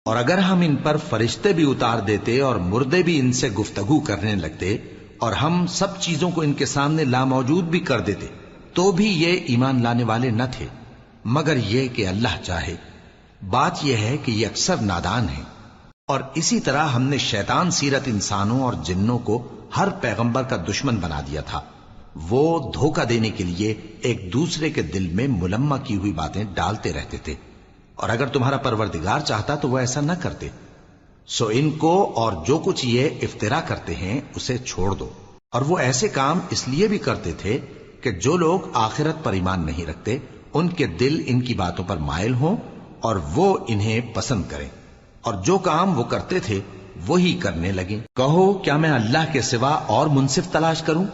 اور اگر ہم ان پر فرشتے بھی اتار دیتے اور مردے بھی ان سے گفتگو کرنے لگتے اور ہم سب چیزوں کو ان کے سامنے لاموجود بھی کر دیتے تو بھی یہ ایمان لانے والے نہ تھے، مگر یہ کہ اللہ چاہے۔ بات یہ ہے کہ یہ اکثر نادان ہیں۔ اور اسی طرح ہم نے شیطان سیرت انسانوں اور جنوں کو ہر پیغمبر کا دشمن بنا دیا تھا۔ وہ دھوکہ دینے کے لیے ایک دوسرے کے دل میں ملمہ کی ہوئی باتیں ڈالتے رہتے تھے، اور اگر تمہارا پروردگار چاہتا تو وہ ایسا نہ کرتے۔ سو ان کو اور جو کچھ یہ افترا کرتے ہیں اسے چھوڑ دو۔ اور وہ ایسے کام اس لیے بھی کرتے تھے کہ جو لوگ آخرت پر ایمان نہیں رکھتے ان کے دل ان کی باتوں پر مائل ہوں اور وہ انہیں پسند کریں، اور جو کام وہ کرتے تھے وہی کرنے لگیں۔ کہو کیا میں اللہ کے سوا اور منصف تلاش کروں،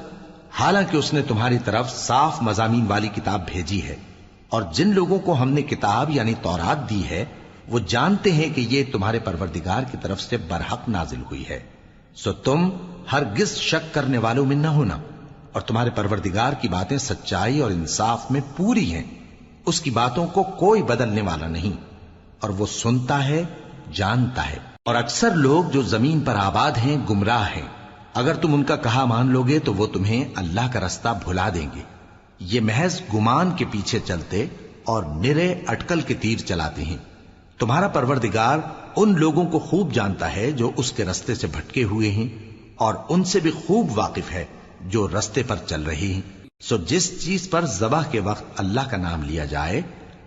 حالانکہ اس نے تمہاری طرف صاف مضامین والی کتاب بھیجی ہے، اور جن لوگوں کو ہم نے کتاب یعنی تورات دی ہے وہ جانتے ہیں کہ یہ تمہارے پروردگار کی طرف سے برحق نازل ہوئی ہے۔ سو تم ہرگز شک کرنے والوں میں نہ ہونا، اور تمہارے پروردگار کی باتیں سچائی اور انصاف میں پوری ہیں، اس کی باتوں کو کوئی بدلنے والا نہیں، اور وہ سنتا ہے جانتا ہے۔ اور اکثر لوگ جو زمین پر آباد ہیں گمراہ ہیں، اگر تم ان کا کہا مان لوگے تو وہ تمہیں اللہ کا رستہ بھلا دیں گے۔ یہ محض گمان کے پیچھے چلتے اور نرے اٹکل کے تیر چلاتے ہیں۔ تمہارا پروردگار ان لوگوں کو خوب جانتا ہے جو اس کے رستے سے بھٹکے ہوئے ہیں، اور ان سے بھی خوب واقف ہے جو رستے پر چل رہے ہیں۔ سو جس چیز پر ذبح کے وقت اللہ کا نام لیا جائے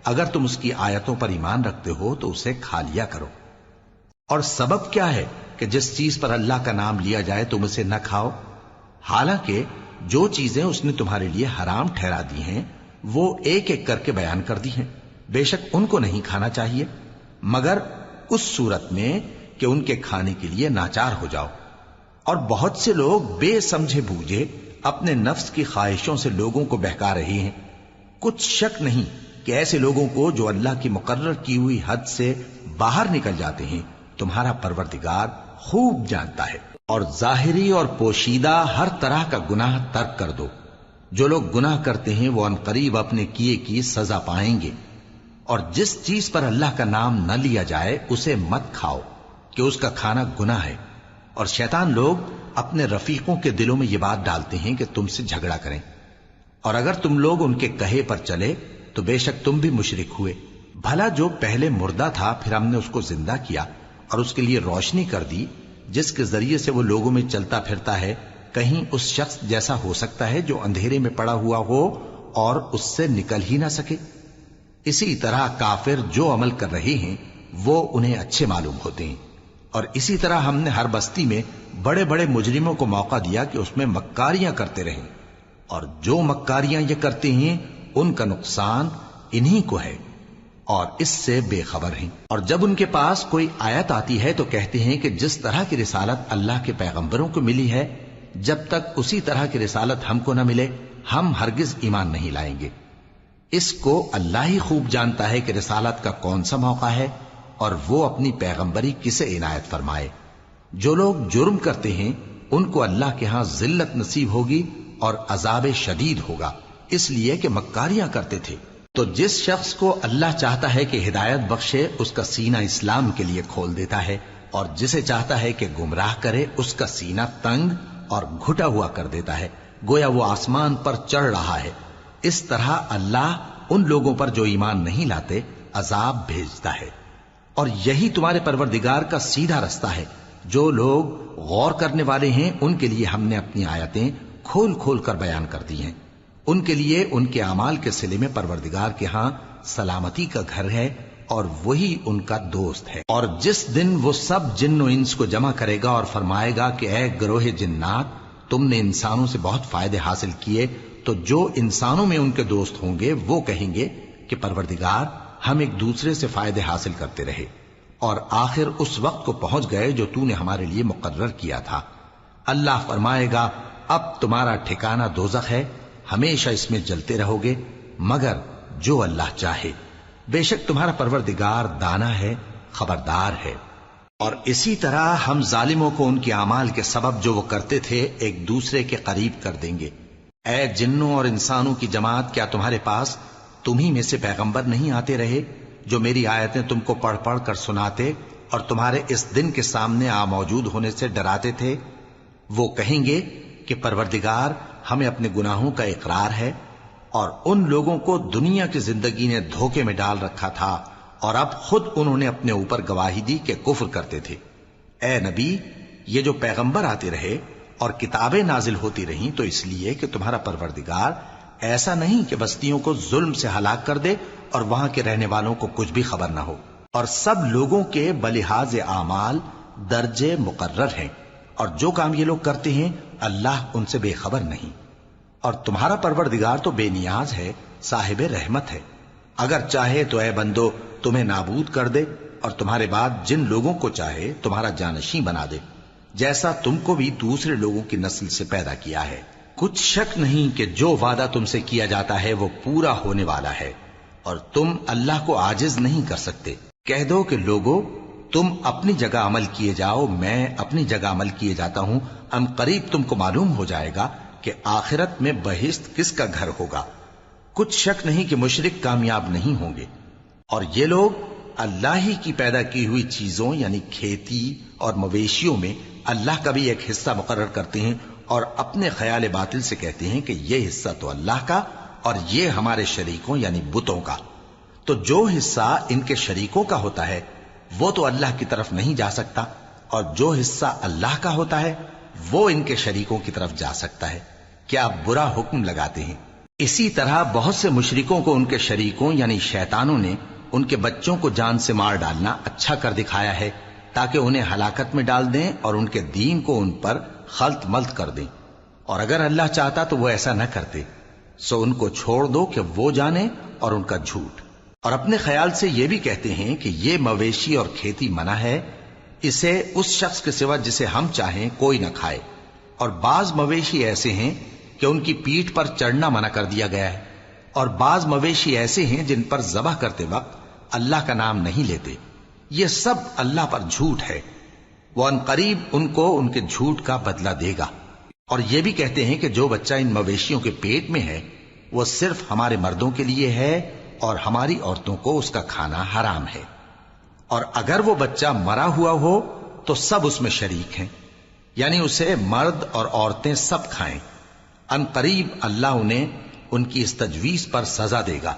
اگر تم اس کی آیتوں پر ایمان رکھتے ہو تو اسے کھا لیا کرو۔ اور سبب کیا ہے کہ جس چیز پر اللہ کا نام لیا جائے تم اسے نہ کھاؤ، حالانکہ جو چیزیں اس نے تمہارے لیے حرام ٹھہرا دی ہیں وہ ایک ایک کر کے بیان کر دی ہیں۔ بے شک ان کو نہیں کھانا چاہیے مگر اس صورت میں کہ ان کے کھانے کے لیے ناچار ہو جاؤ۔ اور بہت سے لوگ بے سمجھے بوجھے اپنے نفس کی خواہشوں سے لوگوں کو بہکا رہے ہیں۔ کچھ شک نہیں کہ ایسے لوگوں کو جو اللہ کی مقرر کی ہوئی حد سے باہر نکل جاتے ہیں تمہارا پروردگار خوب جانتا ہے۔ اور ظاہری اور پوشیدہ ہر طرح کا گناہ ترک کر دو۔ جو لوگ گناہ کرتے ہیں وہ عنقریب اپنے کیے کی سزا پائیں گے۔ اور جس چیز پر اللہ کا نام نہ لیا جائے اسے مت کھاؤ کہ اس کا کھانا گناہ ہے۔ اور شیطان لوگ اپنے رفیقوں کے دلوں میں یہ بات ڈالتے ہیں کہ تم سے جھگڑا کریں، اور اگر تم لوگ ان کے کہے پر چلے تو بے شک تم بھی مشرک ہوئے۔ بھلا جو پہلے مردہ تھا پھر ہم نے اس کو زندہ کیا اور اس کے لیے روشنی کر دی جس کے ذریعے سے وہ لوگوں میں چلتا پھرتا ہے، کہیں اس شخص جیسا ہو سکتا ہے جو اندھیرے میں پڑا ہوا ہو اور اس سے نکل ہی نہ سکے؟ اسی طرح کافر جو عمل کر رہے ہیں وہ انہیں اچھے معلوم ہوتے ہیں۔ اور اسی طرح ہم نے ہر بستی میں بڑے بڑے مجرموں کو موقع دیا کہ اس میں مکاریاں کرتے رہیں، اور جو مکاریاں یہ کرتے ہیں ان کا نقصان انہی کو ہے اور اس سے بے خبر ہیں۔ اور جب ان کے پاس کوئی آیت آتی ہے تو کہتے ہیں کہ جس طرح کی رسالت اللہ کے پیغمبروں کو ملی ہے جب تک اسی طرح کی رسالت ہم کو نہ ملے ہم ہرگز ایمان نہیں لائیں گے۔ اس کو اللہ ہی خوب جانتا ہے کہ رسالت کا کون سا موقع ہے اور وہ اپنی پیغمبری کسے عنایت فرمائے۔ جو لوگ جرم کرتے ہیں ان کو اللہ کے ہاں ذلت نصیب ہوگی اور عذاب شدید ہوگا، اس لیے کہ مکاریاں کرتے تھے۔ تو جس شخص کو اللہ چاہتا ہے کہ ہدایت بخشے اس کا سینہ اسلام کے لیے کھول دیتا ہے، اور جسے چاہتا ہے کہ گمراہ کرے اس کا سینہ تنگ اور گھٹا ہوا کر دیتا ہے، گویا وہ آسمان پر چڑھ رہا ہے۔ اس طرح اللہ ان لوگوں پر جو ایمان نہیں لاتے عذاب بھیجتا ہے۔ اور یہی تمہارے پروردگار کا سیدھا رستہ ہے۔ جو لوگ غور کرنے والے ہیں ان کے لیے ہم نے اپنی آیتیں کھول کھول کر بیان کر دی ہیں۔ ان کے لیے ان کے اعمال کے صلے میں پروردگار کے ہاں سلامتی کا گھر ہے اور وہی ان کا دوست ہے۔ اور جس دن وہ سب جن و انس کو جمع کرے گا اور فرمائے گا کہ اے گروہ جنات، تم نے انسانوں سے بہت فائدے حاصل کیے، تو جو انسانوں میں ان کے دوست ہوں گے وہ کہیں گے کہ پروردگار ہم ایک دوسرے سے فائدے حاصل کرتے رہے اور آخر اس وقت کو پہنچ گئے جو تو نے ہمارے لیے مقرر کیا تھا۔ اللہ فرمائے گا اب تمہارا ٹھکانہ دوزخ ہے، ہمیشہ اس میں جلتے رہو گے مگر جو اللہ چاہے، بے شک تمہارا پروردگار دانا ہے، خبردار ہے۔ اور اسی طرح ہم ظالموں کو ان کے اعمال کے سبب جو وہ کرتے تھے ایک دوسرے کے قریب کر دیں گے۔ اے جنوں اور انسانوں کی جماعت، کیا تمہارے پاس تمہیں میں سے پیغمبر نہیں آتے رہے جو میری آیتیں تم کو پڑھ پڑھ کر سناتے اور تمہارے اس دن کے سامنے آ موجود ہونے سے ڈراتے تھے؟ وہ کہیں گے کہ پروردگار ہمیں اپنے گناہوں کا اقرار ہے، اور ان لوگوں کو دنیا کی زندگی نے دھوکے میں ڈال رکھا تھا اور اب خود انہوں نے اپنے اوپر گواہی دی کہ کفر کرتے تھے۔ اے نبی، یہ جو پیغمبر آتے رہے اور کتابیں نازل ہوتی رہیں تو اس لیے کہ تمہارا پروردگار ایسا نہیں کہ بستیوں کو ظلم سے ہلاک کر دے اور وہاں کے رہنے والوں کو کچھ بھی خبر نہ ہو، اور سب لوگوں کے بلحاظ اعمال درجے مقرر ہیں، اور جو کام یہ لوگ کرتے ہیں اللہ ان سے بے خبر نہیں۔ اور تمہارا پروردگار تو بے نیاز ہے، صاحب رحمت ہے، اگر چاہے تو اے بندو تمہیں نابود کر دے اور تمہارے بعد جن لوگوں کو چاہے تمہارا جانشین بنا دے، جیسا تم کو بھی دوسرے لوگوں کی نسل سے پیدا کیا ہے۔ کچھ شک نہیں کہ جو وعدہ تم سے کیا جاتا ہے وہ پورا ہونے والا ہے، اور تم اللہ کو عاجز نہیں کر سکتے۔ کہہ دو کہ لوگو تم اپنی جگہ عمل کیے جاؤ، میں اپنی جگہ عمل کیے جاتا ہوں، ان قریب تم کو معلوم ہو جائے گا کہ آخرت میں بہشت کس کا گھر ہوگا۔ کچھ شک نہیں کہ مشرک کامیاب نہیں ہوں گے، اور یہ لوگ اللہ ہی کی پیدا کی ہوئی چیزوں یعنی کھیتی اور مویشیوں میں اللہ کا بھی ایک حصہ مقرر کرتے ہیں، اور اپنے خیال باطل سے کہتے ہیں کہ یہ حصہ تو اللہ کا اور یہ ہمارے شریکوں یعنی بتوں کا۔ تو جو حصہ ان کے شریکوں کا ہوتا ہے وہ تو اللہ کی طرف نہیں جا سکتا، اور جو حصہ اللہ کا ہوتا ہے وہ ان کے شریکوں کی طرف جا سکتا ہے۔ کیا برا حکم لگاتے ہیں؟ اسی طرح بہت سے مشرکوں کو ان کے شریکوں یعنی شیطانوں نے ان کے بچوں کو جان سے مار ڈالنا اچھا کر دکھایا ہے، تاکہ انہیں ہلاکت میں ڈال دیں اور ان کے دین کو ان پر خلط ملط کر دیں، اور اگر اللہ چاہتا تو وہ ایسا نہ کرتے۔ سو ان کو چھوڑ دو کہ وہ جانے اور ان کا جھوٹ۔ اور اپنے خیال سے یہ بھی کہتے ہیں کہ یہ مویشی اور کھیتی منع ہے، اسے اس شخص کے سوا جسے ہم چاہیں کوئی نہ کھائے، اور بعض مویشی ایسے ہیں کہ ان کی پیٹھ پر چڑھنا منع کر دیا گیا ہے، اور بعض مویشی ایسے ہیں جن پر ذبح کرتے وقت اللہ کا نام نہیں لیتے۔ یہ سب اللہ پر جھوٹ ہے، وہ ان قریب ان کو ان کے جھوٹ کا بدلہ دے گا۔ اور یہ بھی کہتے ہیں کہ جو بچہ ان مویشیوں کے پیٹ میں ہے وہ صرف ہمارے مردوں کے لیے ہے اور ہماری عورتوں کو اس کا کھانا حرام ہے، اور اگر وہ بچہ مرا ہوا ہو تو سب اس میں شریک ہیں، یعنی اسے مرد اور عورتیں سب کھائیں۔ ان قریب اللہ انہیں ان کی اس تجویز پر سزا دے گا،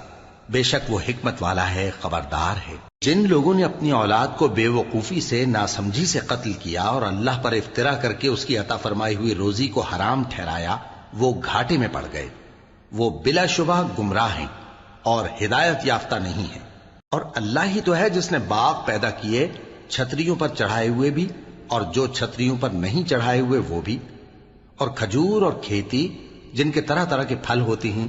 بے شک وہ حکمت والا ہے، خبردار ہے۔ جن لوگوں نے اپنی اولاد کو بے وقوفی سے ناسمجھی سے قتل کیا اور اللہ پر افترا کر کے اس کی عطا فرمائی ہوئی روزی کو حرام ٹھہرایا، وہ گھاٹے میں پڑ گئے، وہ بلا شبہ گمراہ ہیں اور ہدایت یافتہ نہیں ہیں۔ اور اللہ ہی تو ہے جس نے باغ پیدا کیے، چھتریوں پر چڑھائے ہوئے بھی اور جو چھتریوں پر نہیں چڑھائے ہوئے وہ بھی، اور کھجور اور کھیتی جن کے طرح طرح کے پھل ہوتے ہیں،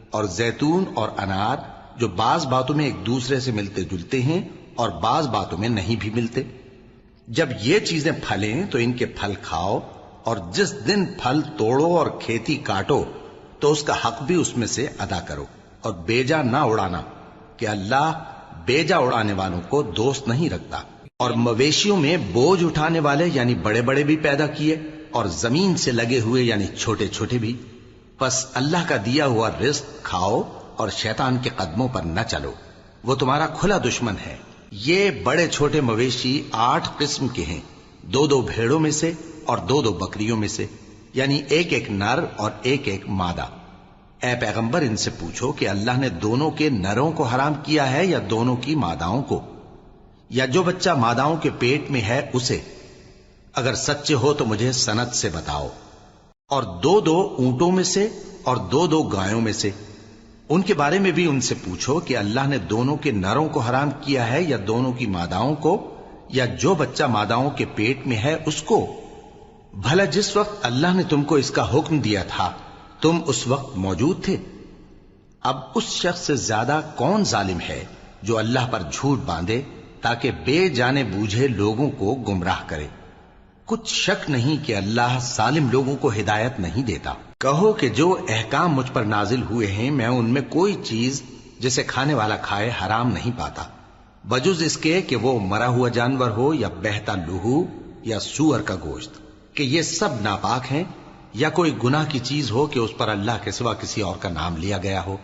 اور زیتون اور انار جو بعض باتوں میں ایک دوسرے سے ملتے جلتے ہیں اور بعض باتوں میں نہیں بھی ملتے۔ جب یہ چیزیں پھلیں تو ان کے پھل کھاؤ، اور جس دن پھل توڑو اور کھیتی کاٹو تو اس کا حق بھی اس میں سے ادا کرو، اور بیجا نہ اڑانا کہ اللہ بیجا اڑانے والوں کو دوست نہیں رکھتا۔ اور مویشیوں میں بوجھ اٹھانے والے یعنی بڑے بڑے بھی پیدا کیے، اور زمین سے لگے ہوئے یعنی چھوٹے چھوٹے بھی۔ پس اللہ کا دیا ہوا رزق کھاؤ اور شیطان کے قدموں پر نہ چلو، وہ تمہارا کھلا دشمن ہے۔ یہ بڑے چھوٹے مویشی 8 قسم کے ہیں، 2 بھیڑوں میں سے اور 2 بکریوں میں سے، یعنی ایک نر اور ایک مادہ۔ اے پیغمبر ان سے پوچھو کہ اللہ نے دونوں کے نروں کو حرام کیا ہے یا دونوں کی ماداؤں کو، یا جو بچہ ماداؤں کے پیٹ میں ہے اسے؟ اگر سچے ہو تو مجھے سند سے بتاؤ۔ اور 2 اونٹوں میں سے اور 2 گایوں میں سے، ان کے بارے میں بھی ان سے پوچھو کہ اللہ نے دونوں کے نروں کو حرام کیا ہے یا دونوں کی ماداؤں کو، یا جو بچہ ماداؤں کے پیٹ میں ہے اس کو؟ بھلا جس وقت اللہ نے تم کو اس کا حکم دیا تھا تم اس وقت موجود تھے؟ اب اس شخص سے زیادہ کون ظالم ہے جو اللہ پر جھوٹ باندھے تاکہ بے جانے بوجھے لوگوں کو گمراہ کرے۔ کچھ شک نہیں کہ اللہ ظالم لوگوں کو ہدایت نہیں دیتا۔ کہو کہ جو احکام مجھ پر نازل ہوئے ہیں میں ان میں کوئی چیز جسے کھانے والا کھائے حرام نہیں پاتا، بجز اس کے کہ وہ مرا ہوا جانور ہو یا بہتا لہو یا سور کا گوشت، کہ یہ سب ناپاک ہیں، یا کوئی گناہ کی چیز ہو کہ اس پر اللہ کے سوا کسی اور کا نام لیا گیا ہو۔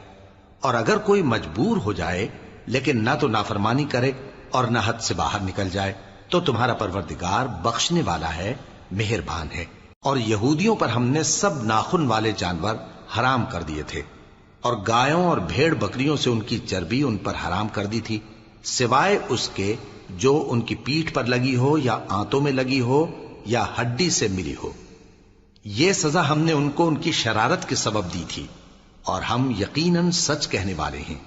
اور اگر کوئی مجبور ہو جائے لیکن نہ تو نافرمانی کرے اور نہ حد سے باہر نکل جائے، تو تمہارا پروردگار بخشنے والا ہے، مہربان ہے۔ اور یہودیوں پر ہم نے سب ناخن والے جانور حرام کر دیے تھے، اور گایوں اور بھیڑ بکریوں سے ان کی چربی ان پر حرام کر دی تھی، سوائے اس کے جو ان کی پیٹھ پر لگی ہو یا آنتوں میں لگی ہو یا ہڈی سے ملی ہو۔ یہ سزا ہم نے ان کو ان کی شرارت کے سبب دی تھی، اور ہم یقیناً سچ کہنے والے ہیں۔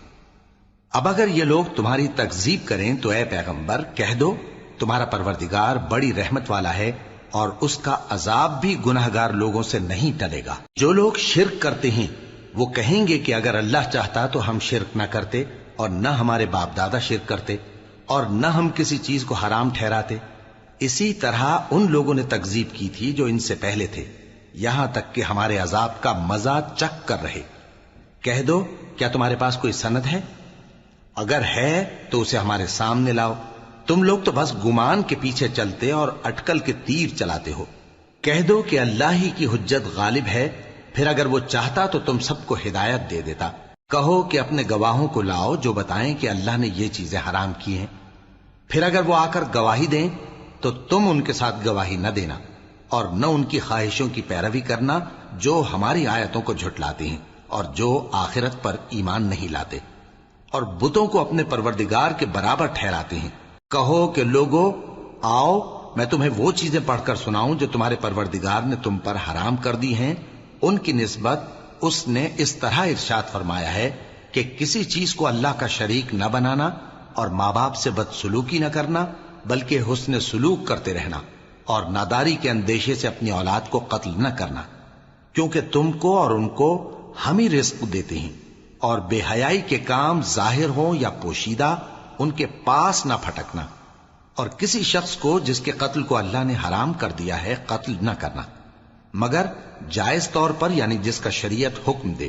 اب اگر یہ لوگ تمہاری تکذیب کریں تو اے پیغمبر کہہ دو، تمہارا پروردگار بڑی رحمت والا ہے، اور اس کا عذاب بھی گناہگار لوگوں سے نہیں ٹلے گا۔ جو لوگ شرک کرتے ہیں وہ کہیں گے کہ اگر اللہ چاہتا تو ہم شرک نہ کرتے، اور نہ ہمارے باپ دادا شرک کرتے، اور نہ ہم کسی چیز کو حرام ٹھہراتے۔ اسی طرح ان لوگوں نے تکذیب کی تھی جو ان سے پہلے تھے، یہاں تک کہ ہمارے عذاب کا مزہ چکھ کر رہے۔ کہہ دو، کیا تمہارے پاس کوئی سند ہے؟ اگر ہے تو اسے ہمارے سامنے لاؤ۔ تم لوگ تو بس گمان کے پیچھے چلتے اور اٹکل کے تیر چلاتے ہو۔ کہہ دو کہ اللہ ہی کی حجت غالب ہے، پھر اگر وہ چاہتا تو تم سب کو ہدایت دے دیتا۔ کہو کہ اپنے گواہوں کو لاؤ جو بتائیں کہ اللہ نے یہ چیزیں حرام کی ہیں، پھر اگر وہ آ کر گواہی دیں تو تم ان کے ساتھ گواہی نہ دینا، اور نہ ان کی خواہشوں کی پیروی کرنا جو ہماری آیتوں کو جھٹلاتے ہیں اور جو آخرت پر ایمان نہیں لاتے، اور بتوں کو اپنے پروردگار کے برابر ٹھہراتے ہیں۔ کہو کہ لوگو آؤ، میں تمہیں وہ چیزیں پڑھ کر سناؤں جو تمہارے پروردگار نے تم پر حرام کر دی ہیں۔ ان کی نسبت اس نے اس طرح ارشاد فرمایا ہے کہ کسی چیز کو اللہ کا شریک نہ بنانا، اور ماں باپ سے بدسلوکی نہ کرنا، بلکہ حسن سلوک کرتے رہنا، اور ناداری کے اندیشے سے اپنی اولاد کو قتل نہ کرنا، کیونکہ تم کو اور ان کو ہم ہی رزق دیتے ہیں۔ اور بے حیائی کے کام ظاہر ہوں یا پوشیدہ ان کے پاس نہ پھٹکنا، اور کسی شخص کو جس کے قتل کو اللہ نے حرام کر دیا ہے قتل نہ کرنا، مگر جائز طور پر، یعنی جس کا شریعت حکم دے۔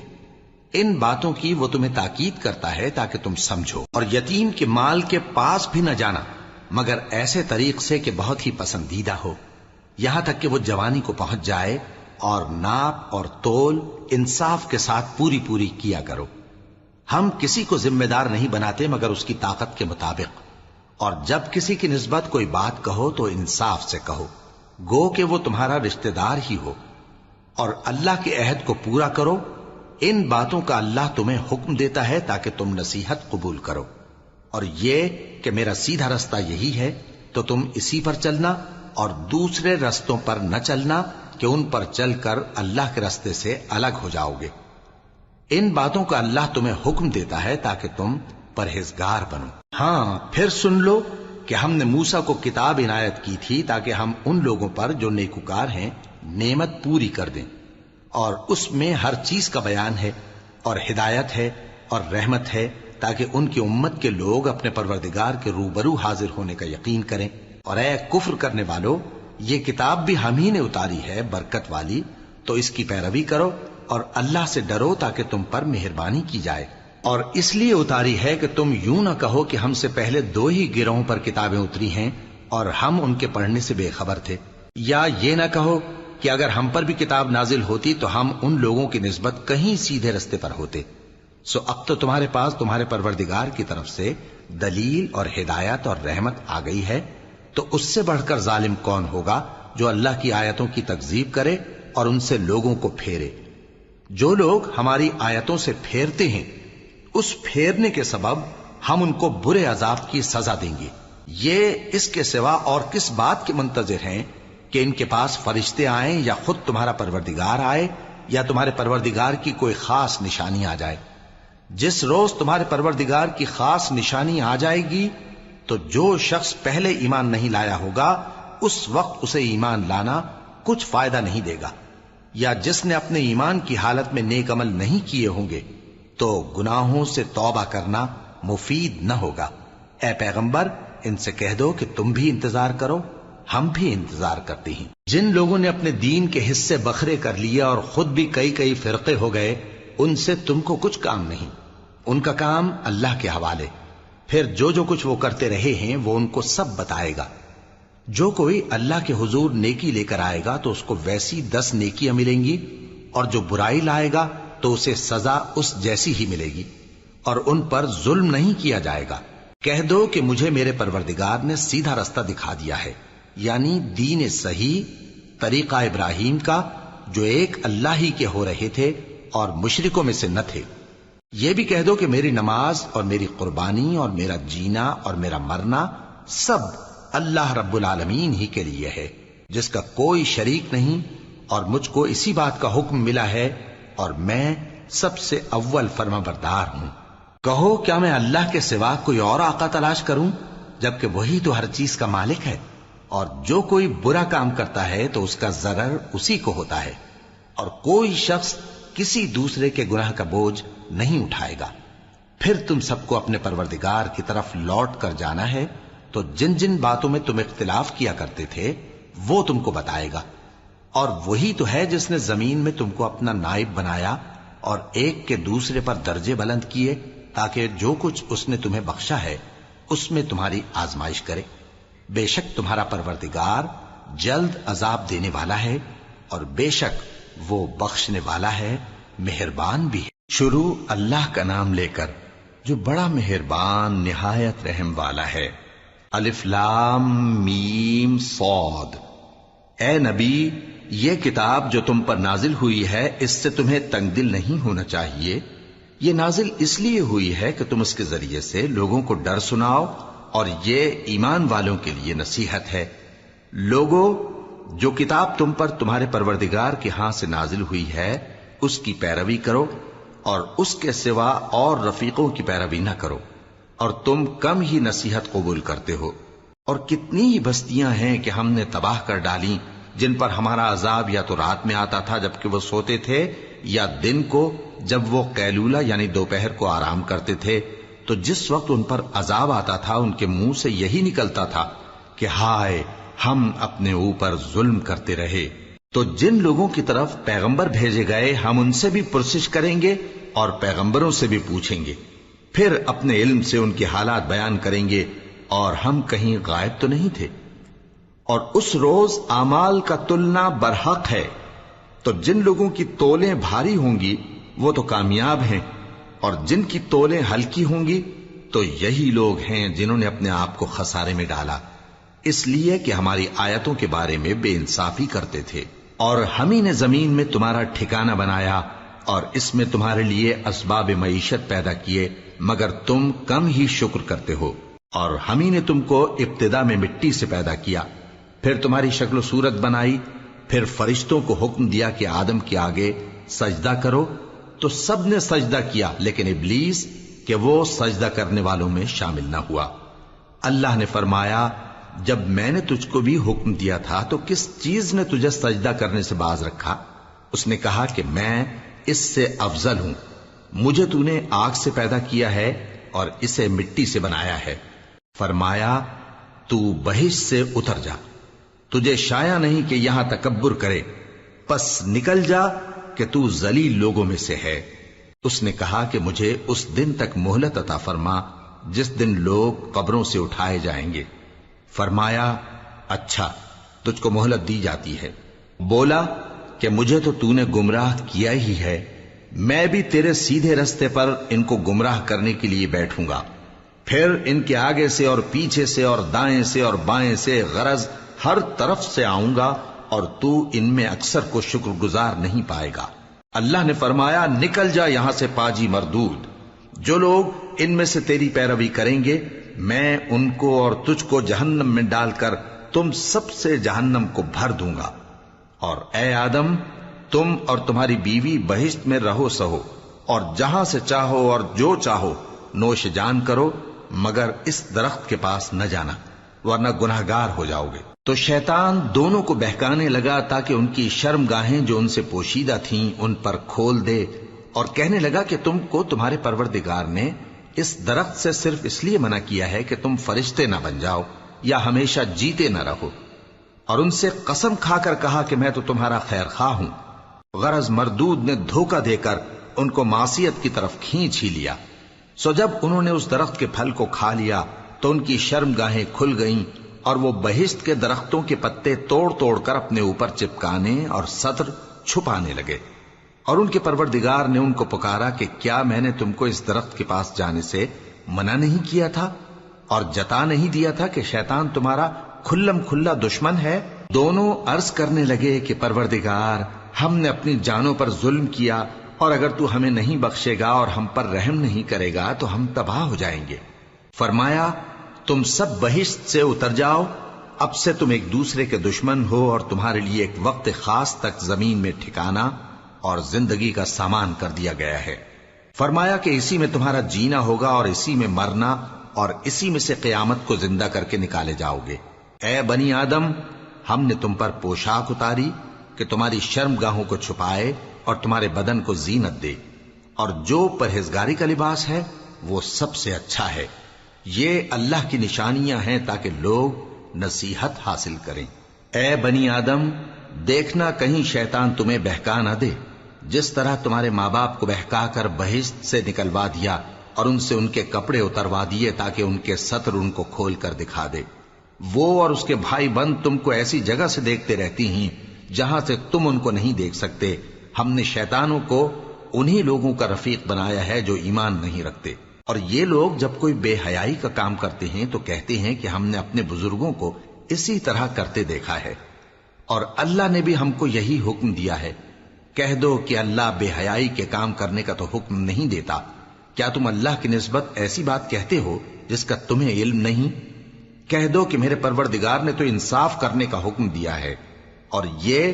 ان باتوں کی وہ تمہیں تاکید کرتا ہے تاکہ تم سمجھو۔ اور یتیم کے مال کے پاس بھی نہ جانا مگر ایسے طریق سے کہ بہت ہی پسندیدہ ہو، یہاں تک کہ وہ جوانی کو پہنچ جائے، اور ناپ اور تول انصاف کے ساتھ پوری پوری کیا کرو۔ ہم کسی کو ذمہ دار نہیں بناتے مگر اس کی طاقت کے مطابق، اور جب کسی کی نسبت کوئی بات کہو تو انصاف سے کہو، گو کہ وہ تمہارا رشتہ دار ہی ہو، اور اللہ کے عہد کو پورا کرو۔ ان باتوں کا اللہ تمہیں حکم دیتا ہے تاکہ تم نصیحت قبول کرو، اور یہ کہ میرا سیدھا رستہ یہی ہے تو تم اسی پر چلنا، اور دوسرے رستوں پر نہ چلنا کہ ان پر چل کر اللہ کے رستے سے الگ ہو جاؤ گے۔ ان باتوں کا اللہ تمہیں حکم دیتا ہے تاکہ تم پرہیزگار بنو۔ ہاں، پھر سن لو کہ ہم نے موسیٰ کو کتاب عنایت کی تھی تاکہ ہم ان لوگوں پر جو نیکوکار ہیں نعمت پوری کر دیں، اور اس میں ہر چیز کا بیان ہے، اور ہدایت ہے اور رحمت ہے، تاکہ ان کی امت کے لوگ اپنے پروردگار کے روبرو حاضر ہونے کا یقین کریں۔ اور اے کفر کرنے والو، یہ کتاب بھی ہم ہی نے اتاری ہے برکت والی، تو اس کی پیروی کرو اور اللہ سے ڈرو تاکہ تم پر مہربانی کی جائے۔ اور اس لیے اتاری ہے کہ تم یوں نہ کہو کہ ہم سے پہلے 2 ہی گروہوں پر کتابیں اتری ہیں اور ہم ان کے پڑھنے سے بے خبر تھے، یا یہ نہ کہو کہ اگر ہم پر بھی کتاب نازل ہوتی تو ہم ان لوگوں کی نسبت کہیں سیدھے رستے پر ہوتے۔ سو اب تو تمہارے پاس تمہارے پروردگار کی طرف سے دلیل اور ہدایت اور رحمت آ گئی ہے، تو اس سے بڑھ کر ظالم کون ہوگا جو اللہ کی آیتوں کی تکذیب کرے اور ان سے لوگوں کو پھیرے۔ جو لوگ ہماری آیتوں سے پھیرتے ہیں اس پھیرنے کے سبب ہم ان کو برے عذاب کی سزا دیں گے۔ یہ اس کے سوا اور کس بات کے منتظر ہیں کہ ان کے پاس فرشتے آئیں یا خود تمہارا پروردگار آئے یا تمہارے پروردگار کی کوئی خاص نشانی آ جائے۔ جس روز تمہارے پروردگار کی خاص نشانی آ جائے گی تو جو شخص پہلے ایمان نہیں لایا ہوگا اس وقت اسے ایمان لانا کچھ فائدہ نہیں دے گا، یا جس نے اپنے ایمان کی حالت میں نیک عمل نہیں کیے ہوں گے تو گناہوں سے توبہ کرنا مفید نہ ہوگا۔ اے پیغمبر، ان سے کہہ دو کہ تم بھی انتظار کرو، ہم بھی انتظار کرتے ہیں۔ جن لوگوں نے اپنے دین کے حصے بکھرے کر لیے اور خود بھی کئی فرقے ہو گئے، ان سے تم کو کچھ کام نہیں، ان کا کام اللہ کے حوالے۔ پھر جو کچھ وہ کرتے رہے ہیں وہ ان کو سب بتائے گا۔ جو کوئی اللہ کے حضور نیکی لے کر آئے گا تو اس کو ویسی 10 نیکیاں ملیں گی، اور جو برائی لائے گا تو اسے سزا اس جیسی ہی ملے گی، اور ان پر ظلم نہیں کیا جائے گا۔ کہہ دو کہ مجھے میرے پروردگار نے سیدھا رستہ دکھا دیا ہے، یعنی دین صحیح، طریقہ ابراہیم کا جو ایک اللہ ہی کے ہو رہے تھے اور مشرکوں میں سے نہ تھے۔ یہ بھی کہہ دو کہ میری نماز اور میری قربانی اور میرا جینا اور میرا مرنا سب اللہ رب العالمین ہی کے لیے ہے، جس کا کوئی شریک نہیں، اور مجھ کو اسی بات کا حکم ملا ہے اور میں سب سے اول فرما بردار ہوں۔ کہو کیا میں اللہ کے سوا کوئی اور آقا تلاش کروں، جبکہ وہی تو ہر چیز کا مالک ہے، اور جو کوئی برا کام کرتا ہے تو اس کا ضرر اسی کو ہوتا ہے، اور کوئی شخص کسی دوسرے کے گناہ کا بوجھ نہیں اٹھائے گا۔ پھر تم سب کو اپنے پروردگار کی طرف لوٹ کر جانا ہے، تو جن جن باتوں میں تم اختلاف کیا کرتے تھے وہ تم کو بتائے گا، اور وہی تو ہے جس نے زمین میں تم کو اپنا نائب بنایا اور ایک کے دوسرے پر درجے بلند کیے، تاکہ جو کچھ اس نے تمہیں بخشا ہے اس میں تمہاری آزمائش کرے۔ بے شک تمہارا پروردگار جلد عذاب دینے والا ہے، اور بے شک وہ بخشنے والا ہے، مہربان بھی ہے۔ شروع اللہ کا نام لے کر جو بڑا مہربان نہایت رحم والا ہے۔ الف لام میم صاد۔ اے نبی، یہ کتاب جو تم پر نازل ہوئی ہے اس سے تمہیں تنگ دل نہیں ہونا چاہیے۔ یہ نازل اس لیے ہوئی ہے کہ تم اس کے ذریعے سے لوگوں کو ڈر سناؤ، اور یہ ایمان والوں کے لیے نصیحت ہے۔ لوگوں، جو کتاب تم پر تمہارے پروردگار کے ہاں سے نازل ہوئی ہے اس کی پیروی کرو، اور اس کے سوا اور رفیقوں کی پیروی نہ کرو، اور تم کم ہی نصیحت قبول کرتے ہو۔ اور کتنی ہی بستیاں ہیں کہ ہم نے تباہ کر ڈالی، جن پر ہمارا عذاب یا تو رات میں آتا تھا جبکہ وہ سوتے تھے، یا دن کو جب وہ قیلولہ یعنی دوپہر کو آرام کرتے تھے، تو جس وقت ان پر عذاب آتا تھا ان کے منہ سے یہی نکلتا تھا کہ ہائے، ہم اپنے اوپر ظلم کرتے رہے۔ تو جن لوگوں کی طرف پیغمبر بھیجے گئے ہم ان سے بھی پرسش کریں گے اور پیغمبروں سے بھی پوچھیں گے، پھر اپنے علم سے ان کے حالات بیان کریں گے، اور ہم کہیں غائب تو نہیں تھے۔ اور اس روز اعمال کا تلنا برحق ہے، تو جن لوگوں کی تولیں بھاری ہوں گی وہ تو کامیاب ہیں، اور جن کی تولیں ہلکی ہوں گی تو یہی لوگ ہیں جنہوں نے اپنے آپ کو خسارے میں ڈالا، اس لیے کہ ہماری آیتوں کے بارے میں بے انصافی کرتے تھے۔ اور ہم ہی نے زمین میں تمہارا ٹھکانہ بنایا اور اس میں تمہارے لیے اسباب معیشت پیدا کیے، مگر تم کم ہی شکر کرتے ہو۔ اور ہم ہی نے تم کو ابتدا میں مٹی سے پیدا کیا، پھر تمہاری شکل و صورت بنائی، پھر فرشتوں کو حکم دیا کہ آدم کے آگے سجدہ کرو، تو سب نے سجدہ کیا لیکن ابلیس کہ وہ سجدہ کرنے والوں میں شامل نہ ہوا۔ اللہ نے فرمایا، جب میں نے تجھ کو بھی حکم دیا تھا تو کس چیز نے تجھے سجدہ کرنے سے باز رکھا؟ اس نے کہا کہ میں اس سے افضل ہوں، مجھے تو نے آگ سے پیدا کیا ہے اور اسے مٹی سے بنایا ہے۔ فرمایا، تو بہشت سے اتر جا، تجھے شایع نہیں کہ یہاں تکبر کرے، پس نکل جا کہ تو ذلیل لوگوں میں سے ہے۔ اس نے کہا کہ مجھے اس دن تک مہلت عطا فرما جس دن لوگ قبروں سے اٹھائے جائیں گے۔ فرمایا، اچھا، تجھ کو مہلت دی جاتی ہے۔ بولا کہ مجھے تو نے گمراہ کیا ہی ہے، میں بھی تیرے سیدھے رستے پر ان کو گمراہ کرنے کے لیے بیٹھوں گا، پھر ان کے آگے سے اور پیچھے سے اور دائیں سے اور بائیں سے غرض ہر طرف سے آؤں گا، اور تو ان میں اکثر کو شکر گزار نہیں پائے گا۔ اللہ نے فرمایا، نکل جا یہاں سے پاجی مردود، جو لوگ ان میں سے تیری پیروی کریں گے میں ان کو اور تجھ کو جہنم میں ڈال کر تم سب سے جہنم کو بھر دوں گا۔ اور اے آدم، تم اور تمہاری بیوی بہشت میں رہو سہو، اور جہاں سے چاہو اور جو چاہو نوش جان کرو، مگر اس درخت کے پاس نہ جانا ورنہ گناہگار ہو جاؤ گے۔ تو شیطان دونوں کو بہکانے لگا تاکہ ان کی شرم گاہیں جو ان سے پوشیدہ تھیں ان پر کھول دے، اور کہنے لگا کہ تم کو تمہارے پروردگار نے اس درخت سے صرف اس لیے منع کیا ہے کہ تم فرشتے نہ بن جاؤ یا ہمیشہ جیتے نہ رہو۔ اور ان سے قسم کھا کر کہا کہ میں تو تمہارا خیر خواہ ہوں۔ غرض مردود نے دھوکہ دے کر ان کو معصیت کی طرف کھینچ ہی لیا۔ سو جب انہوں نے اس درخت کے پھل کو کھا لیا تو ان کی شرم گاہیں کھل گئیں، اور وہ بہشت کے درختوں کے پتے توڑ توڑ کر اپنے اوپر چپکانے اور سطر چھپانے لگے۔ اور ان کے پروردگار نے ان کو پکارا کہ کیا میں نے تم کو اس درخت کے پاس جانے سے منع نہیں کیا تھا؟ اور جتا نہیں دیا تھا کہ شیطان تمہارا کھلم کھلا دشمن ہے؟ دونوں عرض کرنے لگے کہ پروردگار، ہم نے اپنی جانوں پر ظلم کیا، اور اگر تو ہمیں نہیں بخشے گا اور ہم پر رحم نہیں کرے گا تو ہم تباہ ہو جائیں گے۔ فرمایا تم سب بہشت سے اتر جاؤ، اب سے تم ایک دوسرے کے دشمن ہو، اور تمہارے لیے ایک وقت خاص تک زمین میں ٹھکانا اور زندگی کا سامان کر دیا گیا ہے۔ فرمایا کہ اسی میں تمہارا جینا ہوگا اور اسی میں مرنا، اور اسی میں سے قیامت کو زندہ کر کے نکالے جاؤ گے۔ اے بنی آدم، ہم نے تم پر پوشاک اتاری کہ تمہاری شرم گاہوں کو چھپائے اور تمہارے بدن کو زینت دے، اور جو پرہیزگاری کا لباس ہے وہ سب سے اچھا ہے۔ یہ اللہ کی نشانیاں ہیں تاکہ لوگ نصیحت حاصل کریں۔ اے بنی آدم، دیکھنا کہیں شیطان تمہیں بہکا نہ دے، جس طرح تمہارے ماں باپ کو بہکا کر بہشت سے نکلوا دیا اور ان سے ان کے کپڑے اتروا دیے تاکہ ان کے ستر ان کو کھول کر دکھا دے۔ وہ اور اس کے بھائی بند تم کو ایسی جگہ سے دیکھتے رہتی ہیں جہاں سے تم ان کو نہیں دیکھ سکتے۔ ہم نے شیطانوں کو انہی لوگوں کا رفیق بنایا ہے جو ایمان نہیں رکھتے، اور یہ لوگ جب کوئی بے حیائی کا کام کرتے ہیں تو کہتے ہیں کہ ہم نے اپنے بزرگوں کو اسی طرح کرتے دیکھا ہے، اور اللہ نے بھی ہم کو یہی حکم دیا ہے۔ کہہ دو کہ اللہ بے حیائی کے کام کرنے کا تو حکم نہیں دیتا۔ کیا تم اللہ کی نسبت ایسی بات کہتے ہو جس کا تمہیں علم نہیں؟ کہہ دو کہ میرے پروردگار نے تو انصاف کرنے کا حکم دیا ہے، اور یہ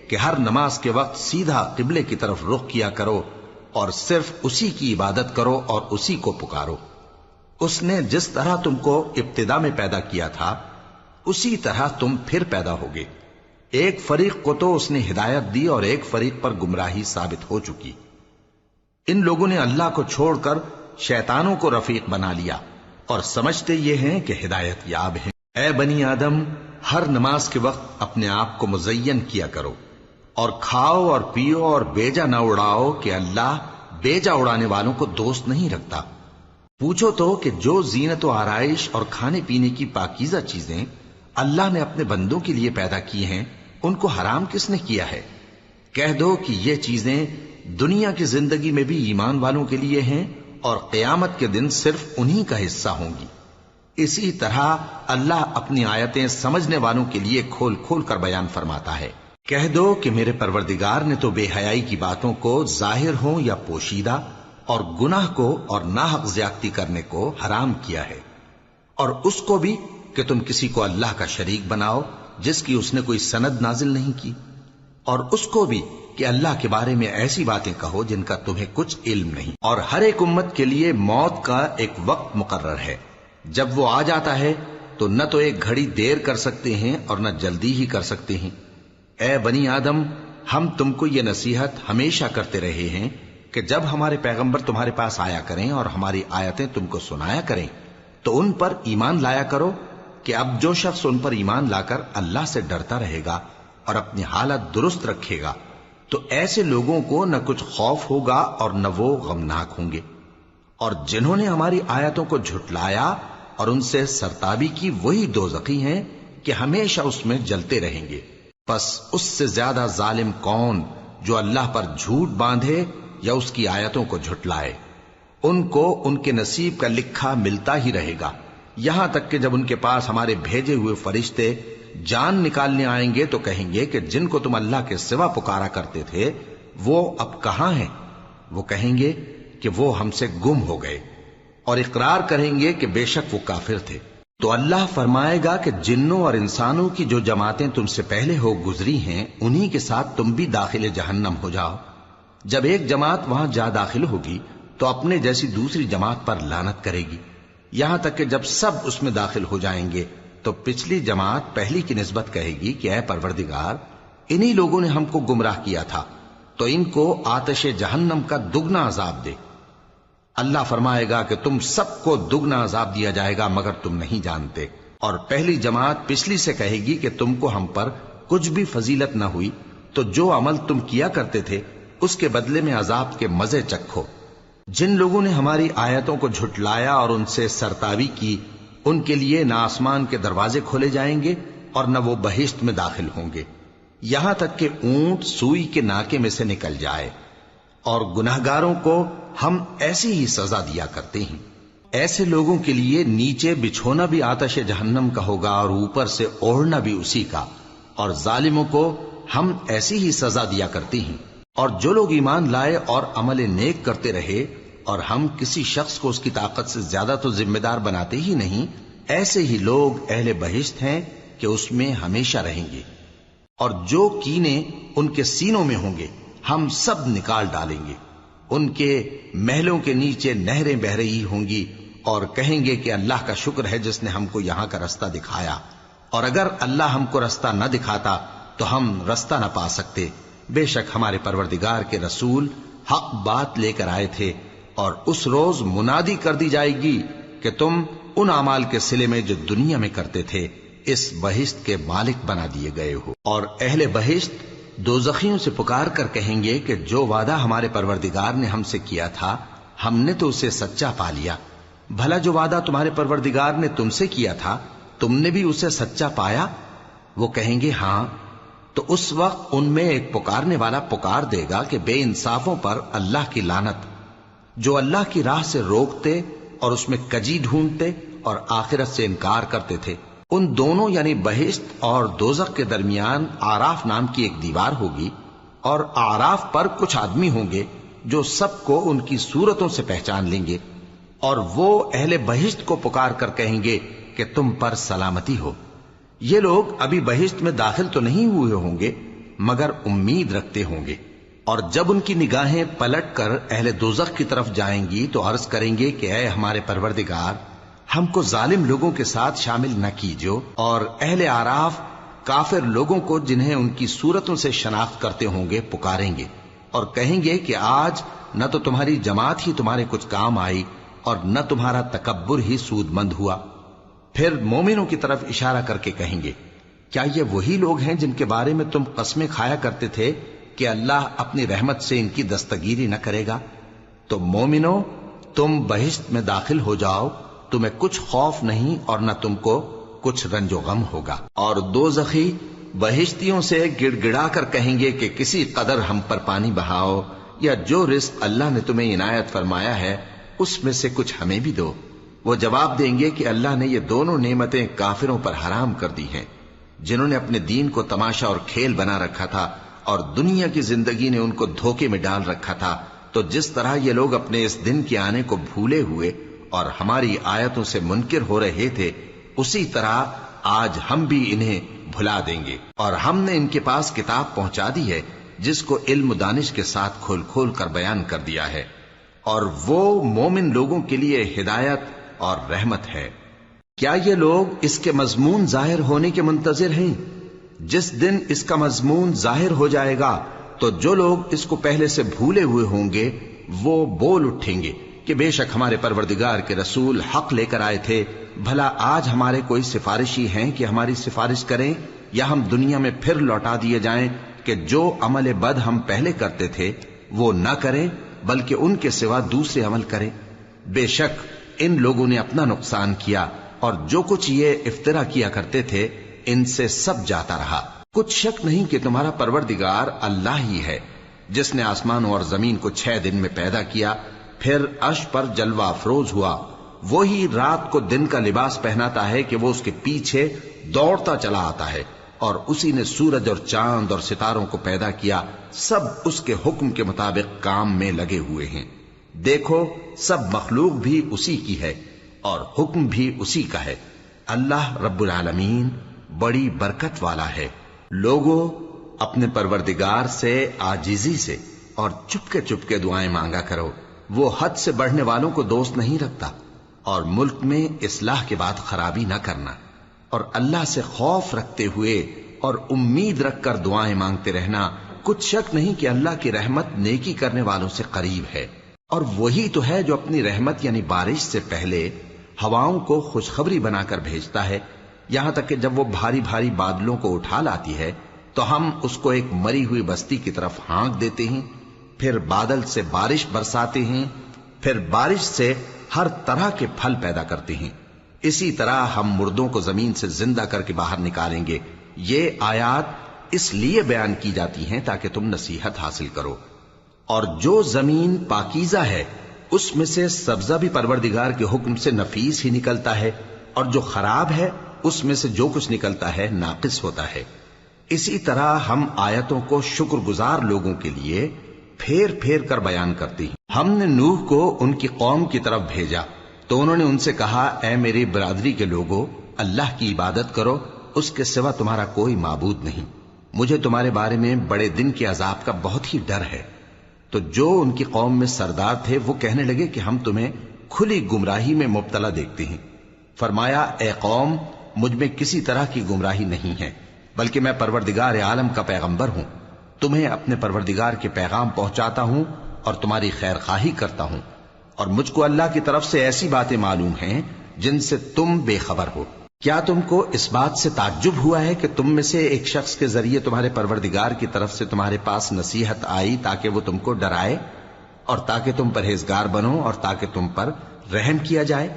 کہ ہر نماز کے وقت سیدھا قبلے کی طرف رخ کیا کرو اور صرف اسی کی عبادت کرو اور اسی کو پکارو۔ اس نے جس طرح تم کو ابتدا میں پیدا کیا تھا اسی طرح تم پھر پیدا ہوگے۔ ایک فریق کو تو اس نے ہدایت دی اور ایک فریق پر گمراہی ثابت ہو چکی۔ ان لوگوں نے اللہ کو چھوڑ کر شیطانوں کو رفیق بنا لیا اور سمجھتے یہ ہیں کہ ہدایت یاب ہیں۔ اے بنی آدم، ہر نماز کے وقت اپنے آپ کو مزین کیا کرو، اور کھاؤ اور پیو اور بیجا نہ اڑاؤ کہ اللہ بیجا اڑانے والوں کو دوست نہیں رکھتا۔ پوچھو تو کہ جو زینت و آرائش اور کھانے پینے کی پاکیزہ چیزیں اللہ نے اپنے بندوں کے لیے پیدا کی ہیں، ان کو حرام کس نے کیا ہے؟ کہہ دو کہ یہ چیزیں دنیا کی زندگی میں بھی ایمان والوں کے لیے ہیں اور قیامت کے دن صرف انہی کا حصہ ہوں گی۔ اسی طرح اللہ اپنی آیتیں سمجھنے والوں کے لیے کھول کھول کر بیان فرماتا ہے۔ کہہ دو کہ میرے پروردگار نے تو بے حیائی کی باتوں کو ظاہر ہوں یا پوشیدہ، اور گناہ کو اور ناحق زیادتی کرنے کو حرام کیا ہے، اور اس کو بھی کہ تم کسی کو اللہ کا شریک بناؤ جس کی اس نے کوئی سند نازل نہیں کی، اور اس کو بھی کہ اللہ کے بارے میں ایسی باتیں کہو جن کا تمہیں کچھ علم نہیں۔ اور ہر ایک امت کے لیے موت کا ایک وقت مقرر ہے، جب وہ آ جاتا ہے تو نہ تو ایک گھڑی دیر کر سکتے ہیں اور نہ جلدی ہی کر سکتے ہیں۔ اے بنی آدم، ہم تم کو یہ نصیحت ہمیشہ کرتے رہے ہیں کہ جب ہمارے پیغمبر تمہارے پاس آیا کریں اور ہماری آیتیں تم کو سنایا کریں تو ان پر ایمان لایا کرو، کہ اب جو شخص ان پر ایمان لا کر اللہ سے ڈرتا رہے گا اور اپنی حالت درست رکھے گا تو ایسے لوگوں کو نہ کچھ خوف ہوگا اور نہ وہ غمناک ہوں گے۔ اور جنہوں نے ہماری آیتوں کو جھٹلایا اور ان سے سرتابی کی، وہی دوزخی ہیں کہ ہمیشہ اس میں جلتے رہیں گے۔ پس اس سے زیادہ ظالم کون جو اللہ پر جھوٹ باندھے یا اس کی آیتوں کو جھٹلائے؟ ان کو ان کے نصیب کا لکھا ملتا ہی رہے گا، یہاں تک کہ جب ان کے پاس ہمارے بھیجے ہوئے فرشتے جان نکالنے آئیں گے تو کہیں گے کہ جن کو تم اللہ کے سوا پکارا کرتے تھے وہ اب کہاں ہیں؟ وہ کہیں گے کہ وہ ہم سے گم ہو گئے، اور اقرار کریں گے کہ بے شک وہ کافر تھے۔ تو اللہ فرمائے گا کہ جنوں اور انسانوں کی جو جماعتیں تم سے پہلے ہو گزری ہیں انہی کے ساتھ تم بھی داخل جہنم ہو جاؤ۔ جب ایک جماعت وہاں جا داخل ہوگی تو اپنے جیسی دوسری جماعت پر لعنت کرے گی، یہاں تک کہ جب سب اس میں داخل ہو جائیں گے تو پچھلی جماعت پہلی کی نسبت کہے گی کہ اے پروردگار، انہی لوگوں نے ہم کو گمراہ کیا تھا، تو ان کو آتش جہنم کا دگنا عذاب دے۔ اللہ فرمائے گا کہ تم سب کو دگنا عذاب دیا جائے گا مگر تم نہیں جانتے۔ اور پہلی جماعت پچھلی سے کہے گی کہ تم کو ہم پر کچھ بھی فضیلت نہ ہوئی، تو جو عمل تم کیا کرتے تھے اس کے بدلے میں عذاب کے مزے چکھو۔ جن لوگوں نے ہماری آیتوں کو جھٹلایا اور ان سے سرتابی کی، ان کے لیے نہ آسمان کے دروازے کھولے جائیں گے اور نہ وہ بہشت میں داخل ہوں گے، یہاں تک کہ اونٹ سوئی کے ناکے میں سے نکل جائے۔ اور گناہگاروں کو ہم ایسی ہی سزا دیا کرتے ہیں۔ ایسے لوگوں کے لیے نیچے بچھونا بھی آتش جہنم کا ہوگا اور اوپر سے اوڑھنا بھی اسی کا، اور ظالموں کو ہم ایسی ہی سزا دیا کرتی ہیں۔ اور جو لوگ ایمان لائے اور عمل نیک کرتے رہے، اور ہم کسی شخص کو اس کی طاقت سے زیادہ تو ذمہ دار بناتے ہی نہیں، ایسے ہی لوگ اہل بہشت ہیں کہ اس میں ہمیشہ رہیں گے۔ اور جو کینے ان کے سینوں میں ہوں گے ہم سب نکال ڈالیں گے۔ ان کے محلوں کے نیچے نہریں بہ رہی ہوں گی، اور کہیں گے کہ اللہ کا شکر ہے جس نے ہم کو یہاں کا رستہ دکھایا، اور اگر اللہ ہم کو رستہ نہ دکھاتا تو ہم رستہ نہ پا سکتے۔ بے شک ہمارے پروردگار کے رسول حق بات لے کر آئے تھے، اور اس روز منادی کر دی جائے گی کہ تم ان اعمال کے صلے میں جو دنیا میں کرتے تھے اس بہشت کے مالک بنا دیے گئے ہو۔ اور اہل بہشت دوزخیوں سے پکار کر کہیں گے کہ جو وعدہ ہمارے پروردگار نے ہم سے کیا تھا ہم نے تو اسے سچا پا لیا۔ بھلا جو وعدہ تمہارے پروردگار نے تم سے کیا تھا تم نے بھی اسے سچا پایا؟ وہ کہیں گے ہاں۔ تو اس وقت ان میں ایک پکارنے والا پکار دے گا کہ بے انصافوں پر اللہ کی لعنت، جو اللہ کی راہ سے روکتے اور اس میں کجی ڈھونڈتے اور آخرت سے انکار کرتے تھے۔ ان دونوں یعنی بہشت اور دوزخ کے درمیان آراف نام کی ایک دیوار ہوگی، اور آراف پر کچھ آدمی ہوں گے جو سب کو ان کی صورتوں سے پہچان لیں گے، اور وہ اہل بہشت کو پکار کر کہیں گے کہ تم پر سلامتی ہو۔ یہ لوگ ابھی بہشت میں داخل تو نہیں ہوئے ہوں گے مگر امید رکھتے ہوں گے، اور جب ان کی نگاہیں پلٹ کر اہل دوزخ کی طرف جائیں گی تو عرض کریں گے کہ اے ہمارے پروردگار، ہم کو ظالم لوگوں کے ساتھ شامل نہ کیجو۔ اور اہل آراف کافر لوگوں کو جنہیں ان کی صورتوں سے شناخت کرتے ہوں گے پکاریں گے اور کہیں گے کہ آج نہ تو تمہاری جماعت ہی تمہارے کچھ کام آئی اور نہ تمہارا تکبر ہی سود مند ہوا۔ پھر مومنوں کی طرف اشارہ کر کے کہیں گے، کیا یہ وہی لوگ ہیں جن کے بارے میں تم قسمیں کھایا کرتے تھے کہ اللہ اپنی رحمت سے ان کی دستگیری نہ کرے گا؟ تو مومنوں، تم بہشت میں داخل ہو جاؤ، تمہیں کچھ خوف نہیں اور نہ تم کو کچھ رنج و غم ہوگا۔ اور دوزخی بہشتیوں سے گڑ گڑا کر کہیں گے کہ کسی قدر ہم پر پانی بہاؤ، یا جو رزق اللہ نے تمہیں عنایت فرمایا ہے اس میں سے کچھ ہمیں بھی دو۔ وہ جواب دیں گے کہ اللہ نے یہ دونوں نعمتیں کافروں پر حرام کر دی ہیں، جنہوں نے اپنے دین کو تماشا اور کھیل بنا رکھا تھا اور دنیا کی زندگی نے ان کو دھوکے میں ڈال رکھا تھا۔ تو جس طرح یہ لوگ اپنے اس دن کے آنے کو بھولے ہوئے اور ہماری آیتوں سے منکر ہو رہے تھے، اسی طرح آج ہم بھی انہیں بھلا دیں گے۔ اور ہم نے ان کے پاس کتاب پہنچا دی ہے جس کو علم و دانش کے ساتھ کھول کھول کر بیان کر دیا ہے، اور وہ مومن لوگوں کے لیے ہدایت اور رحمت ہے۔ کیا یہ لوگ اس کے مضمون ظاہر ہونے کے منتظر ہیں؟ جس دن اس کا مضمون ظاہر ہو جائے گا تو جو لوگ اس کو پہلے سے بھولے ہوئے ہوں گے وہ بول اٹھیں گے کہ بے شک ہمارے پروردگار کے رسول حق لے کر آئے تھے۔ بھلا آج ہمارے کوئی سفارشی ہیں کہ ہماری سفارش کریں، یا ہم دنیا میں پھر لوٹا دیے جائیں کہ جو عمل بد ہم پہلے کرتے تھے وہ نہ کریں بلکہ ان کے سوا دوسرے عمل کریں۔ بے شک ان لوگوں نے اپنا نقصان کیا، اور جو کچھ یہ افترا کیا کرتے تھے ان سے سب جاتا رہا۔ کچھ شک نہیں کہ تمہارا پروردگار اللہ ہی ہے جس نے آسمانوں اور زمین کو 6 دن میں پیدا کیا، پھر عرش پر جلوہ افروز ہوا۔ وہی رات کو دن کا لباس پہناتا ہے کہ وہ اس کے پیچھے دوڑتا چلا آتا ہے، اور اسی نے سورج اور چاند اور ستاروں کو پیدا کیا، سب اس کے حکم کے مطابق کام میں لگے ہوئے ہیں۔ دیکھو سب مخلوق بھی اسی کی ہے اور حکم بھی اسی کا ہے۔ اللہ رب العالمین بڑی برکت والا ہے۔ لوگوں، اپنے پروردگار سے عاجزی سے اور چپکے دعائیں مانگا کرو، وہ حد سے بڑھنے والوں کو دوست نہیں رکھتا، اور ملک میں اصلاح کے بعد خرابی نہ کرنا، اور اللہ سے خوف رکھتے ہوئے اور امید رکھ کر دعائیں مانگتے رہنا۔ کچھ شک نہیں کہ اللہ کی رحمت نیکی کرنے والوں سے قریب ہے، اور وہی تو ہے جو اپنی رحمت یعنی بارش سے پہلے ہواؤں کو خوشخبری بنا کر بھیجتا ہے، یہاں تک کہ جب وہ بھاری بھاری بادلوں کو اٹھا لاتی ہے تو ہم اس کو ایک مری ہوئی بستی کی طرف ہانک دیتے ہیں، پھر بادل سے بارش برساتے ہیں، پھر بارش سے ہر طرح کے پھل پیدا کرتے ہیں۔ اسی طرح ہم مردوں کو زمین سے زندہ کر کے باہر نکالیں گے۔ یہ آیات اس لیے بیان کی جاتی ہیں تاکہ تم نصیحت حاصل کرو۔ اور جو زمین پاکیزہ ہے اس میں سے سبزہ بھی پروردگار کے حکم سے نفیس ہی نکلتا ہے، اور جو خراب ہے اس میں سے جو کچھ نکلتا ہے ناقص ہوتا ہے۔ اسی طرح ہم آیتوں کو شکر گزار لوگوں کے لیے پھیر پھیر کر بیان کرتے ہیں۔ ہم نے نوح کو ان کی قوم کی طرف بھیجا تو انہوں نے ان سے کہا، اے میری برادری کے لوگوں، اللہ کی عبادت کرو، اس کے سوا تمہارا کوئی معبود نہیں۔ مجھے تمہارے بارے میں بڑے دن کے عذاب کا بہت ہی ڈر ہے۔ تو جو ان کی قوم میں سردار تھے وہ کہنے لگے کہ ہم تمہیں کھلی گمراہی میں مبتلا دیکھتے ہیں۔ فرمایا، اے قوم، مجھ میں کسی طرح کی گمراہی نہیں ہے، بلکہ میں پروردگار عالم کا پیغمبر ہوں، تمہیں اپنے پروردگار کے پیغام پہنچاتا ہوں اور تمہاری خیر خواہی کرتا ہوں، اور مجھ کو اللہ کی طرف سے ایسی باتیں معلوم ہیں جن سے تم بے خبر ہو۔ کیا تم کو اس بات سے تعجب ہوا ہے کہ تم میں سے ایک شخص کے ذریعے تمہارے پروردگار کی طرف سے تمہارے پاس نصیحت آئی تاکہ وہ تم کو ڈرائے اور تاکہ تم پرہیزگار بنو اور تاکہ تم پر رحم کیا جائے؟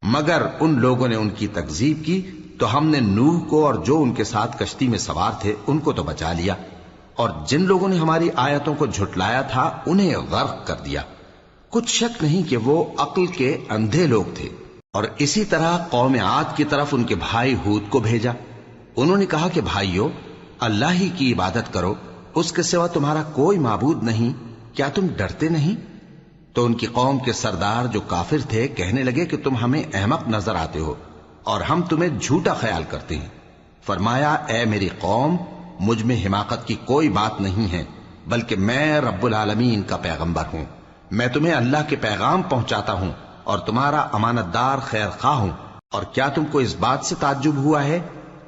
مگر ان لوگوں نے ان کی تکذیب کی تو ہم نے نوح کو اور جو ان کے ساتھ کشتی میں سوار تھے ان کو تو بچا لیا، اور جن لوگوں نے ہماری آیتوں کو جھٹلایا تھا انہیں غرق کر دیا۔ کچھ شک نہیں کہ وہ عقل کے اندھے لوگ تھے۔ اور اسی طرح قوم عاد کی طرف ان کے بھائی ہود کو بھیجا۔ انہوں نے کہا کہ بھائیو، اللہ ہی کی عبادت کرو، اس کے سوا تمہارا کوئی معبود نہیں، کیا تم ڈرتے نہیں؟ تو ان کی قوم کے سردار جو کافر تھے کہنے لگے کہ تم ہمیں احمق نظر آتے ہو اور ہم تمہیں جھوٹا خیال کرتے ہیں۔ فرمایا، اے میری قوم، مجھ میں حماقت کی کوئی بات نہیں ہے، بلکہ میں رب العالمین کا پیغمبر ہوں۔ میں تمہیں اللہ کے پیغام پہنچاتا ہوں اور تمہارا امانت دار خیر خواہ ہوں۔ اور کیا تم کو اس بات سے تعجب ہوا ہے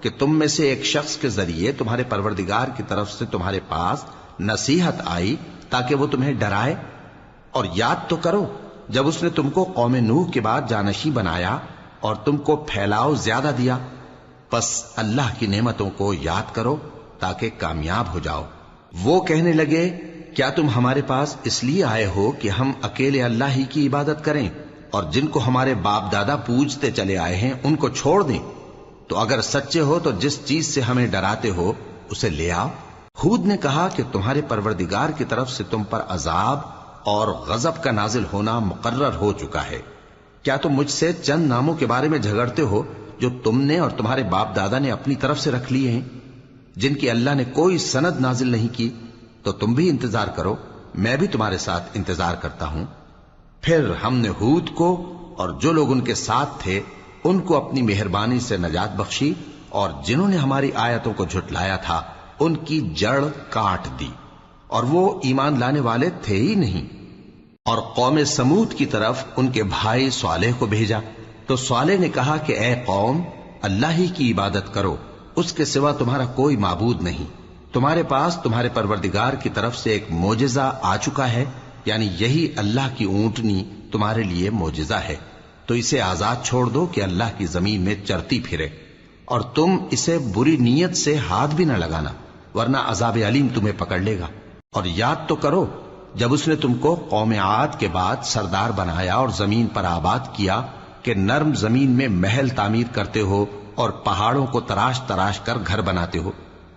کہ تم میں سے ایک شخص کے ذریعے تمہارے پروردگار کی طرف سے تمہارے پاس نصیحت آئی تاکہ وہ تمہیں ڈرائے؟ اور یاد تو کرو جب اس نے تم کو قوم نوح کے بعد جانشین بنایا اور تم کو پھیلاؤ زیادہ دیا، پس اللہ کی نعمتوں کو یاد کرو تاکہ کامیاب ہو جاؤ۔ وہ کہنے لگے، کیا تم ہمارے پاس اس لیے آئے ہو کہ ہم اکیلے اللہ ہی کی عبادت کریں اور جن کو ہمارے باپ دادا پوجتے چلے آئے ہیں ان کو چھوڑ دیں؟ تو اگر سچے ہو تو جس چیز سے ہمیں ڈراتے ہو اسے لے آؤ۔ ہود نے کہا کہ تمہارے پروردگار کی طرف سے تم پر عذاب اور غضب کا نازل ہونا مقرر ہو چکا ہے۔ کیا تم مجھ سے چند ناموں کے بارے میں جھگڑتے ہو جو تم نے اور تمہارے باپ دادا نے اپنی طرف سے رکھ لیے ہیں، جن کی اللہ نے کوئی سند نازل نہیں کی؟ تو تم بھی انتظار کرو، میں بھی تمہارے ساتھ انتظار کرتا ہوں۔ پھر ہم نے ہود کو اور جو لوگ ان کے ساتھ تھے ان کو اپنی مہربانی سے نجات بخشی، اور جنہوں نے ہماری آیتوں کو جھٹلایا تھا ان کی جڑ کاٹ دی، اور وہ ایمان لانے والے تھے ہی نہیں۔ اور قوم سمود کی طرف ان کے بھائی صالح کو بھیجا تو صالح نے کہا کہ اے قوم، اللہ ہی کی عبادت کرو، اس کے سوا تمہارا کوئی معبود نہیں۔ تمہارے پاس تمہارے پروردگار کی طرف سے ایک معجزہ آ چکا ہے، یعنی یہی اللہ کی اونٹنی تمہارے لیے معجزہ ہے، تو اسے آزاد چھوڑ دو کہ اللہ کی زمین میں چرتی پھرے، اور تم اسے بری نیت سے ہاتھ بھی نہ لگانا، ورنہ عذاب علیم تمہیں پکڑ لے گا۔ اور یاد تو کرو جب اس نے تم کو قوم عاد کے بعد سردار بنایا اور زمین پر آباد کیا کہ نرم زمین میں محل تعمیر کرتے ہو اور پہاڑوں کو تراش تراش کر گھر بناتے ہو،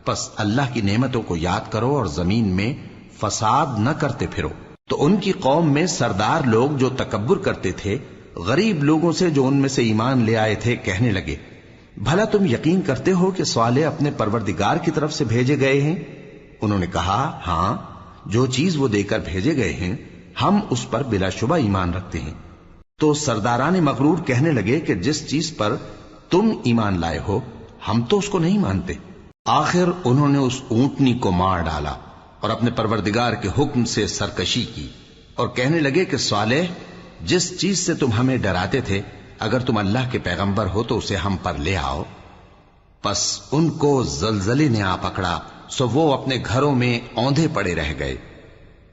پس اللہ کی نعمتوں کو یاد کرو اور زمین میں فساد نہ کرتے پھرو۔ تو ان کی قوم میں سردار لوگ جو تکبر کرتے تھے غریب لوگوں سے جو ان میں سے ایمان لے آئے تھے کہنے لگے، بھلا تم یقین کرتے ہو کہ صالح اپنے پروردگار کی طرف سے بھیجے گئے ہیں؟ انہوں نے کہا، ہاں، جو چیز وہ دے کر بھیجے گئے ہیں ہم اس پر بلا شبہ ایمان رکھتے ہیں۔ تو سرداران مغرور کہنے لگے کہ جس چیز پر تم ایمان لائے ہو ہم تو اس کو نہیں مانتے۔ آخر انہوں نے اس اونٹنی کو مار ڈالا اور اپنے پروردگار کے حکم سے سرکشی کی، اور کہنے لگے کہ صالح، جس چیز سے تم ہمیں ڈراتے تھے اگر تم اللہ کے پیغمبر ہو تو اسے ہم پر لے آؤ۔ پس ان کو زلزلے نے آ پکڑا، سو وہ اپنے گھروں میں اوندھے پڑے رہ گئے۔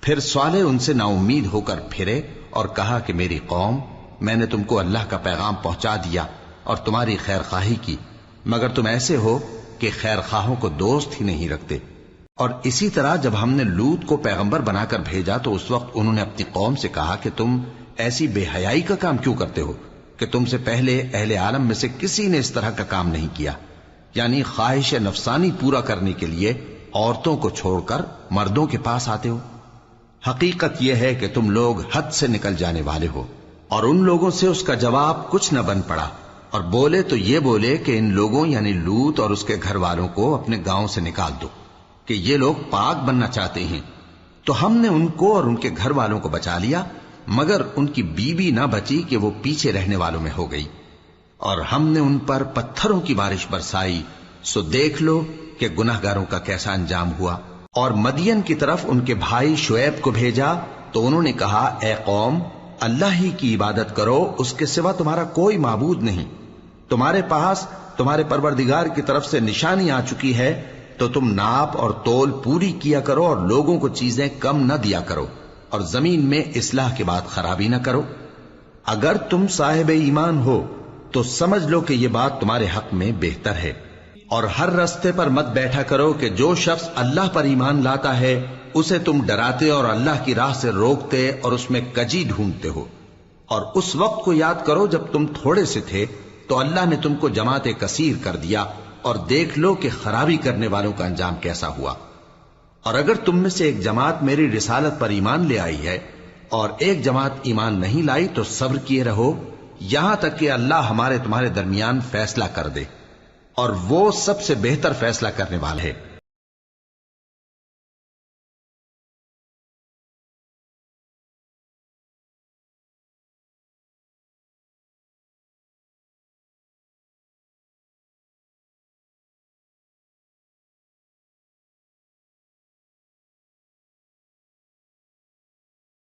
پھر صالح ان سے نا امید ہو کر پھرے اور کہا کہ میری قوم، میں نے تم کو اللہ کا پیغام پہنچا دیا اور تمہاری خیر خواہی کی، مگر تم ایسے ہو کہ خیر خواہوں کو دوست ہی نہیں رکھتے۔ اور اسی طرح جب ہم نے لوط کو پیغمبر بنا کر بھیجا تو اس وقت انہوں نے اپنی قوم سے کہا کہ تم ایسی بے حیائی کا کام کیوں کرتے ہو کہ تم سے پہلے اہل عالم میں سے کسی نے اس طرح کا کام نہیں کیا، یعنی خواہش نفسانی پورا کرنے کے لیے عورتوں کو چھوڑ کر مردوں کے پاس آتے ہو۔ حقیقت یہ ہے کہ تم لوگ حد سے نکل جانے والے ہو۔ اور ان لوگوں سے اس کا جواب کچھ نہ بن پڑا، اور بولے تو یہ بولے کہ ان لوگوں یعنی لوط اور اس کے گھر والوں کو اپنے گاؤں سے نکال دو کہ یہ لوگ پاک بننا چاہتے ہیں۔ تو ہم نے ان کو اور ان کے گھر والوں کو بچا لیا، مگر ان کی بیوی نہ بچی کہ وہ پیچھے رہنے والوں میں ہو گئی، اور ہم نے ان پر پتھروں کی بارش برسائی، سو دیکھ لو کہ گناہگاروں کا کیسا انجام ہوا۔ اور مدین کی طرف ان کے بھائی شعیب کو بھیجا تو انہوں نے کہا، اے قوم، اللہ ہی کی عبادت کرو، اس کے سوا تمہارا کوئی معبود نہیں۔ تمہارے پاس تمہارے پروردگار کی طرف سے نشانی آ چکی ہے، تو تم ناپ اور تول پوری کیا کرو اور لوگوں کو چیزیں کم نہ دیا کرو، اور زمین میں اصلاح کے بعد خرابی نہ کرو۔ اگر تم صاحب ایمان ہو تو سمجھ لو کہ یہ بات تمہارے حق میں بہتر ہے، اور ہر رستے پر مت بیٹھا کرو کہ جو شخص اللہ پر ایمان لاتا ہے اسے تم ڈراتے اور اللہ کی راہ سے روکتے اور اس میں کجی ڈھونڈتے ہو۔ اور اس وقت کو یاد کرو جب تم تھوڑے سے تھے تو اللہ نے تم کو جماعت کثیر کر دیا، اور دیکھ لو کہ خرابی کرنے والوں کا انجام کیسا ہوا۔ اور اگر تم میں سے ایک جماعت میری رسالت پر ایمان لے آئی ہے اور ایک جماعت ایمان نہیں لائی تو صبر کیے رہو یہاں تک کہ اللہ ہمارے تمہارے درمیان فیصلہ کر دے، اور وہ سب سے بہتر فیصلہ کرنے والا ہے۔